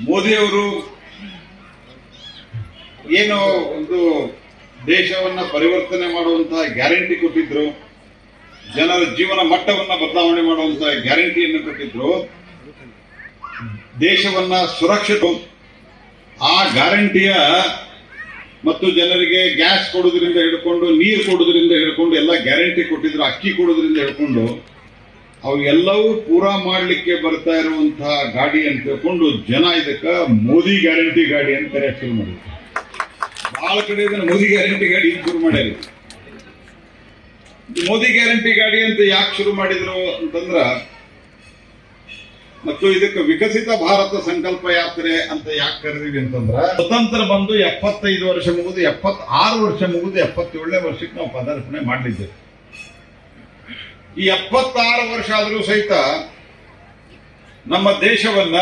ಮೋದಿಯವರು ಏನು ಒಂದು ದೇಶವನ್ನ ಪರಿವರ್ತನೆ ಮಾಡುವಂತಹ ಗ್ಯಾರಂಟಿ ಕೊಟ್ಟಿದ್ರು, ಜನರ ಜೀವನ ಮಟ್ಟವನ್ನ ಬದಲಾವಣೆ ಮಾಡುವಂತಹ ಗ್ಯಾರಂಟಿಯನ್ನು ಕೊಟ್ಟಿದ್ರು, ದೇಶವನ್ನ ಸುರಕ್ಷಿತ ಆ ಗ್ಯಾರಂಟಿಯ ಮತ್ತು ಜನರಿಗೆ ಗ್ಯಾಸ್ ಕೊಡೋದ್ರಿಂದ ಹಿಡ್ಕೊಂಡು ನೀರು ಕೊಡೋದ್ರಿಂದ ಹಿಡ್ಕೊಂಡು ಎಲ್ಲ ಗ್ಯಾರಂಟಿ ಕೊಟ್ಟಿದ್ರು, ಅಕ್ಕಿ ಕೊಡೋದ್ರಿಂದ ಹಿಡ್ಕೊಂಡು ಅವೆಲ್ಲವೂ ಪೂರಾ ಮಾಡಲಿಕ್ಕೆ ಬರ್ತಾ ಇರುವಂತಹ ಗಾಡಿ ಅಂತ ತಿಳ್ಕೊಂಡು ಜನ ಇದಕ್ಕ ಮೋದಿ ಗ್ಯಾರಂಟಿ ಗಾಡಿ ಅಂತ ಕರೆಯಕ್ಕೆ ಶುರು ಮಾಡಿದ್ರು. ಬಹಳ ಕಡೆ ಇದನ್ನ ಮೋದಿ ಗ್ಯಾರಂಟಿ ಗಾಡಿ ಶುರು ಮಾಡ್ಯಾರ. ಮೋದಿ ಗ್ಯಾರಂಟಿ ಗಾಡಿ ಅಂತ ಯಾಕೆ ಶುರು ಮಾಡಿದ್ರು ಅಂತಂದ್ರ, ಮತ್ತು ಇದಕ್ಕೆ ವಿಕಸಿತ ಭಾರತ ಸಂಕಲ್ಪ ಯಾತ್ರೆ ಅಂತ ಯಾಕೆ ಕರೆದಿವಿ ಅಂತಂದ್ರ, ಸ್ವತಂತ್ರ ಬಂದು 75 ವರ್ಷ ಮುಗಿದು 76 ವರ್ಷ ಮುಗಿದು 77ನೇ ವರ್ಷಕ್ಕೆ ನಾವು ಪದಾರ್ಪಣೆ ಮಾಡಲಿದ್ದೇವೆ. ಈ 76 ವರ್ಷ ಆದರೂ ಸಹಿತ ನಮ್ಮ ದೇಶವನ್ನ